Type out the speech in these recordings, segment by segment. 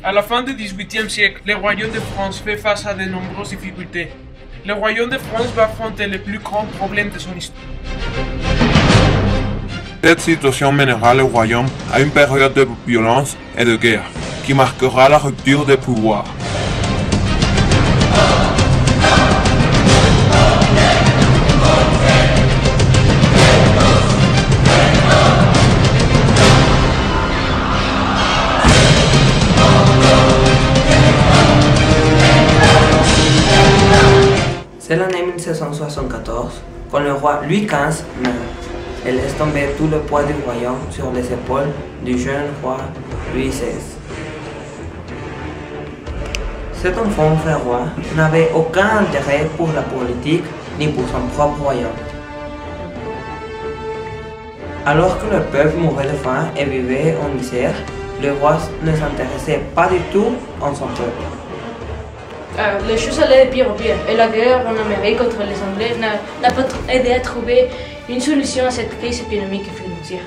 À la fin du XVIIIe siècle, le royaume de France fait face à de nombreuses difficultés. Le royaume de France va affronter les plus grands problèmes de son histoire. Cette situation mènera le royaume à une période de violence et de guerre qui marquera la rupture des pouvoirs. C'est l'année 1774 quand le roi Louis XV meurt et laisse tomber tout le poids du royaume sur les épaules du jeune roi Louis XVI. Cet enfant fait roi n'avait aucun intérêt pour la politique ni pour son propre royaume. Alors que le peuple mourait de faim et vivait en misère, le roi ne s'intéressait pas du tout en son peuple. Les choses allaient de pire en pire et la guerre en Amérique contre les Anglais n'a pas aidé à trouver une solution à cette crise économique et financière.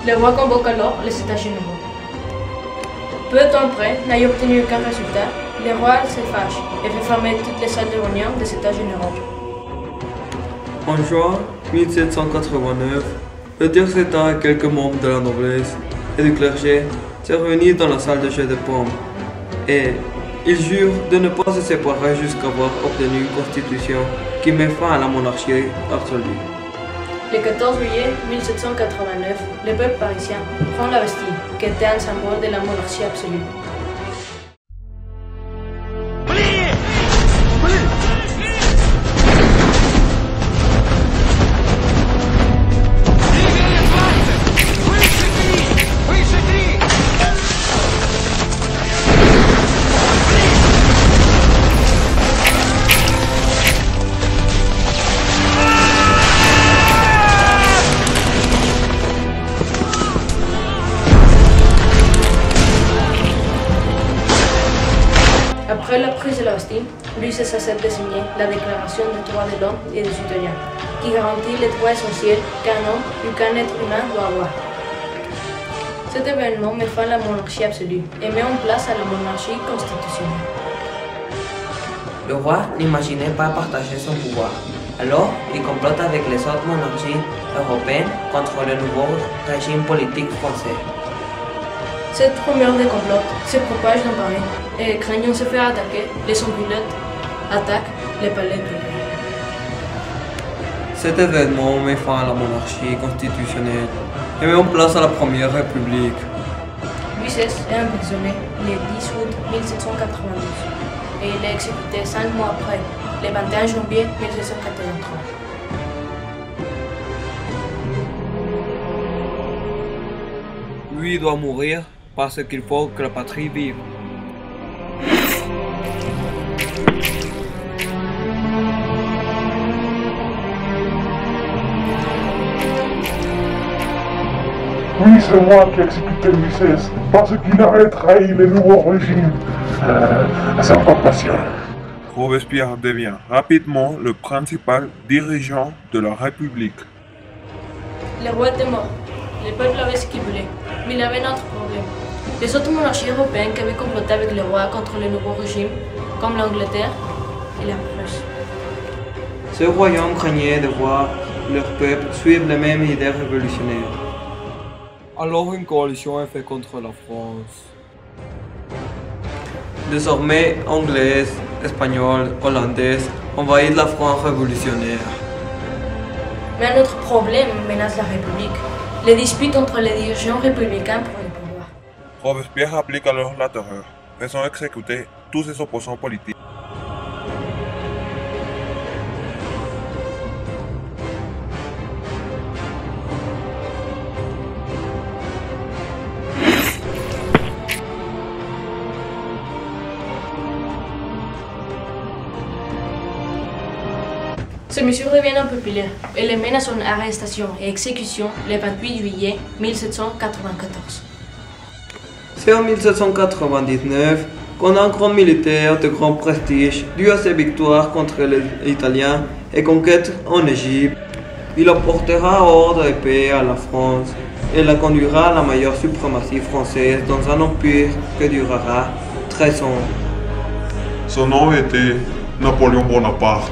Le roi convoque alors les États généraux. Peu de temps après, n'ayant obtenu aucun résultat, le roi se fâche et fait fermer toutes les salles de réunion des États généraux. En juin 1789, le tiers État et quelques membres de la noblesse et du clergé se réunissent dans la salle de jeu de paume et ils jurent de ne pas se séparer jusqu'à avoir obtenu une constitution qui met fin à la monarchie absolue. Le 14 juillet 1789, le peuple parisien prend la Bastille, qui était un symbole de la monarchie absolue. Après la prise de la Bastille, Louis XVI accepte de signer la Déclaration des droits de l'homme et des citoyens, qui garantit les droits essentiels qu'un homme ou qu'un être humain doit avoir. Cet événement met fin à la monarchie absolue et met en place à la monarchie constitutionnelle. Le roi n'imaginait pas partager son pouvoir, alors il complote avec les autres monarchies européennes contre le nouveau régime politique français. Cette rumeur de complot se propage dans Paris et craignant se faire attaquer, les sans-culottes attaquent les palais de Paris. Cet événement met fin à la monarchie constitutionnelle et met en place à la Première République. Louis XVI est emprisonné le 10 août 1792 et il est exécuté 5 mois après, le 21 janvier 1783. Lui doit mourir parce qu'il faut que la patrie vive. Oui, c'est moi qui ai exécuté Louis XVI parce qu'il avait trahi le nouveau régime. C'est encore patient. Robespierre devient rapidement le principal dirigeant de la République. Le roi était mort, le peuple avait ce qu'il voulait, mais il avait un autre problème. Les autres monarchies européennes qui avaient comploté avec le roi contre le nouveau régime, comme l'Angleterre et la Prusse. Ce royaume craignait de voir leur peuple suivre les mêmes idées révolutionnaires. Alors une coalition est faite contre la France. Désormais, Anglaises, Espagnols, Hollandaises envahissent la France révolutionnaire. Mais un autre problème menace la République, les disputes entre les dirigeants républicains pour le pouvoir. Robespierre applique alors la terreur, faisant exécuter tous ses opposants politiques. Ces mesures deviennent impopulaires et les mènent à son arrestation et exécution le 28 juillet 1794. C'est en 1799 qu'un grand militaire de grand prestige, dû à ses victoires contre les Italiens et conquêtes en Égypte, il apportera ordre et paix à la France Elle conduira à la meilleure suprématie française dans un empire qui durera 13 ans. Son nom était Napoléon Bonaparte.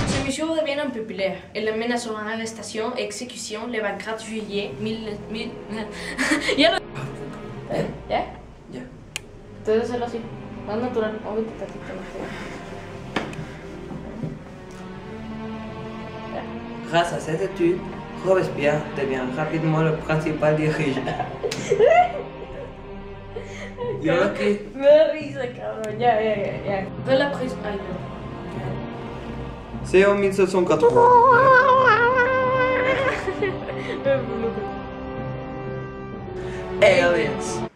Ce monsieur devient impopulaire. Elle le mène à son arrestation et exécution le 24 juillet 1000... Ya lo... ¿Ya? Ya. Entonces hacerlo así, más natural, obviamente tantito más. Grâce à cette étude, Robespierre devient rapidement le principal dirigeant. Yo aquí. Me da risa, cabrón. Ya. Fue la prisión. Ay, no. C'est en 1780. Aliens.